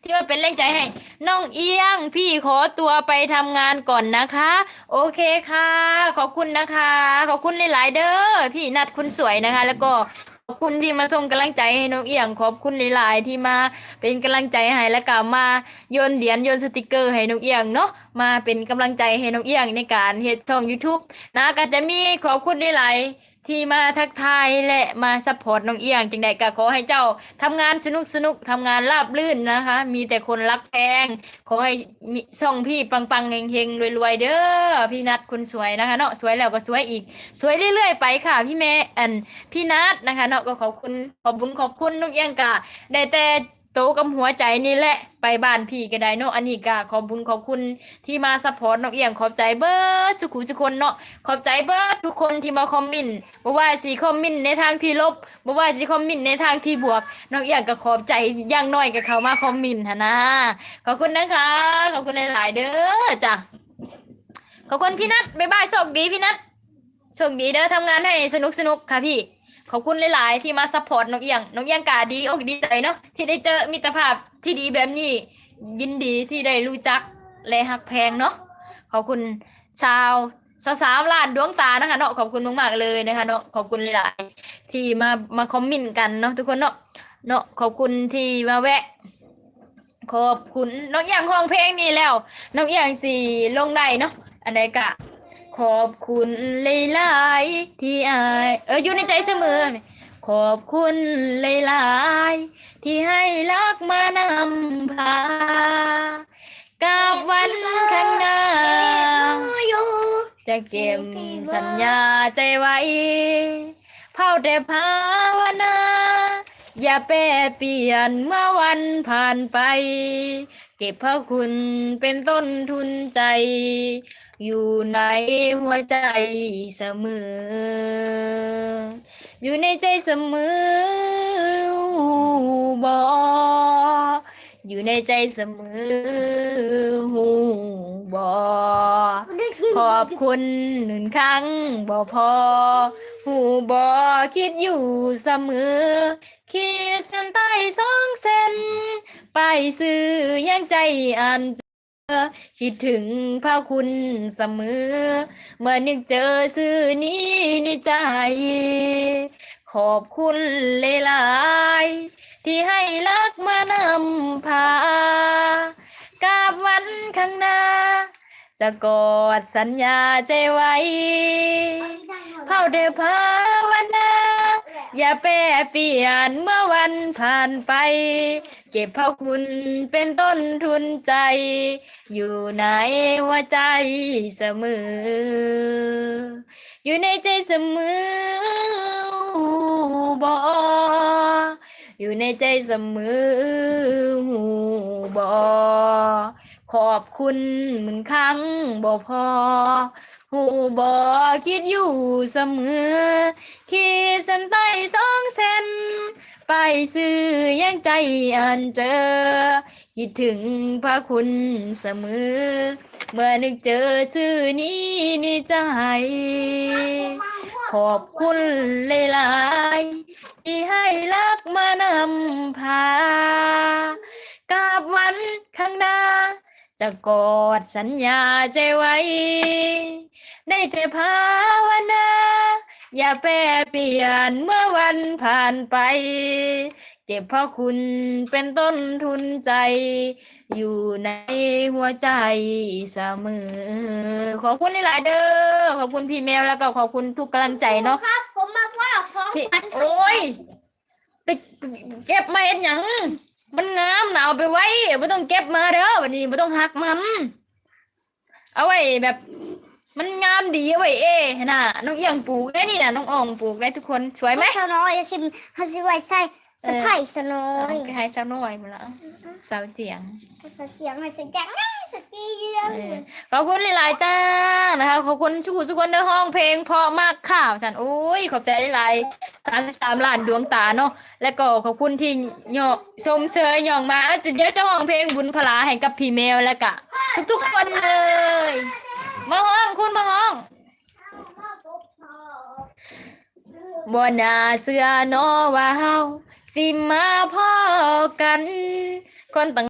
ที่ว่าเป็นแรงใจให้น้องเอียงพี่ขอตัวไปทำงานก่อนนะคะโอเคค่ะขอบคุณนะคะขอบคุณหลายๆเด้อพี่นัดคุณสวยนะคะแล้วก็ขอบคุณที่มาส่งกำลังใจให้น้องเอียงขอบคุณหลายๆที่มาเป็นกำลังใจให้แล้วก็มาโยนเหรียญโยนสติกเกอร์ให้น้องเอียงเนาะมาเป็นกำลังใจให้น้องเอียงในการเฮ็ดช่อง YouTube นะก็จะมีขอบคุณหลายๆที่มาทักทายและมาซัพพอร์ตน้องเอียงจังใดก็ขอให้เจ้าทำงานสนุกทำงานราบรื่นนะคะมีแต่คนรักแพงขอให้มีช่องพี่ปังเฮงรวยๆเด้อพี่นัดคนสวยนะคะเนาะสวยแล้วก็สวยอีกสวยเรื่อยๆไปค่ะพี่เมย์พี่นัดนะคะเนาะก็ขอบคุณน้องเอียงกะได้แต่โตกับหัวใจนี่แหละไปบ้านพี่ก็ได้เนาะอันนี้ก็ขอบคุณที่มาซัพพอร์ตน้องเอียงขอบใจเบิร์ดทุกคนเนาะขอบใจเบิร์ดทุกคนที่มาคอมเมนต์บ่ว่าสิคอมเมนต์ในทางที่ลบบ่ว่าสิคอมเมนต์ในทางที่บวกน้องเอียงก็ขอบใจอย่างน้อยกับเขามาคอมเมนต์หั่นนะขอบคุณนะคะขอบคุณหลายๆเด้อจ้ะขอบคุณพี่นัทบ๊ายบายโชคดีพี่นัทโชคดีเด้อทำงานให้สนุกค่ะพี่ขอบคุณหลายๆที่มาซัพพอร์ตน้องเอียงกาดีอกดีใจเนาะที่ได้เจอมิตรภาพที่ดีแบบนี้ยินดีที่ได้รู้จักและฮักแพงเนาะขอบคุณชาวสาวๆล้านดวงตานะคะเนาะขอบคุณมากๆเลยนะคะเนาะขอบคุณหลายๆที่มาคอมเมนต์กันเนาะทุกคนเนาะขอบคุณที่มาแวะขอบคุณน้องเอียงห้องเพลงนี่แล้วน้องเอียงสี่ลงได้เนาะอันใดกะขอบคุณหลายๆที่อายอยู่ในใจเสมอขอบคุณหลายๆที่ให้รักมานำพากับวันข้างหน้าจะเก็บสัญญาใจไว้เฝ้าแต่ภาวนาอย่าแปรเปลี่ยนเมื่อวันผ่านไปเก็บพระคุณเป็นต้นทุนใจอยู่ในหัวใจเสมออยู่ในใจเสมอบ่อยู่ในใจเสมอหูบ่ขอบคุณหนึ่งครั้งบ่พอหูบ่คิดอยู่เสมอขีดเส้นใต้2 เส้นไปซื้อยังใจอ่านคิดถึงพระคุณเสมอเมื่อนึกเจอชื่อนี้ในใจขอบคุณหลายๆที่ให้รักมานำพากาบวันข้างหน้าจะกอดสัญญาใจไว้เฝ้าเด้อภาวนาอย่าแปรเปลี่ยนเมื่อวันผ่านไปเก็บพระคุณเป็นต้นทุนใจอยู่ในหัวใจเสมออยู่ในใจเสมอบ่อยู่ในใจเสมอหูบ่ขอบคุณเหมือนครั้งบ่พอหูบ่คิดอยู่เสมอขีดเส้นใต้2 เส้นไปซื้อยังใจอ่านเจอคิดถึงพระคุณเสมอเมื่อนึกเจอชื่อนี้ในใจขอบคุณหลายๆที่ให้รักมานำพากับวันข้างหน้าจะกอดสัญญาใจไว้ได้แต่ภาวนาอย่าแปรเปลี่ยนเมื่อวันผ่านไปเก็บพระคุณเป็นต้นทุนใจอยู่ในหัวใจเสมอขอบคุณหลายๆเด้อขอบคุณพี่แมวแล้วก็ขอบคุณทุกกำลังใจเนาะครับผมมาพ่อของพี่ขวัญโอ้ยไปเก็บมาเฮ็ดหยังมันงามนะเอาไปไว้ไม่ต้องเก็บมาเด้อวันนี้ไม่ต้องหักมันเอาไว้แบบมันงามดีเอาไว้น่ะน้องเอียงปลูกได้นี่น่ะน้องอ่องปลูกได้ทุกคนสวยไหม สน้อยสิฮัสิไว้ใส่สะไผ่สน้อย ไปให้สาวน้อยมาแล้วสาวเจียง สะเกียงให้สะจังสะเกียง ขอบคุณหลายๆจ้านะคะขอบคุณทุกคนในห้องเพลงเพราะมากค่ะฉันโอ้ยขอบใจหลาย33 ล้านดวงตาเนาะและก็ขอบคุณที่เหยาะชมเชยหย่องมาเดี๋ยวจะห้องเพลงบุญพลาให้กับพี่แมวแล้วก็ทุกๆคนเลยมาห้องคุณมาห้องบ่น่าเชื่อเนาะว่าเฮาสิมาพอกันคนต่าง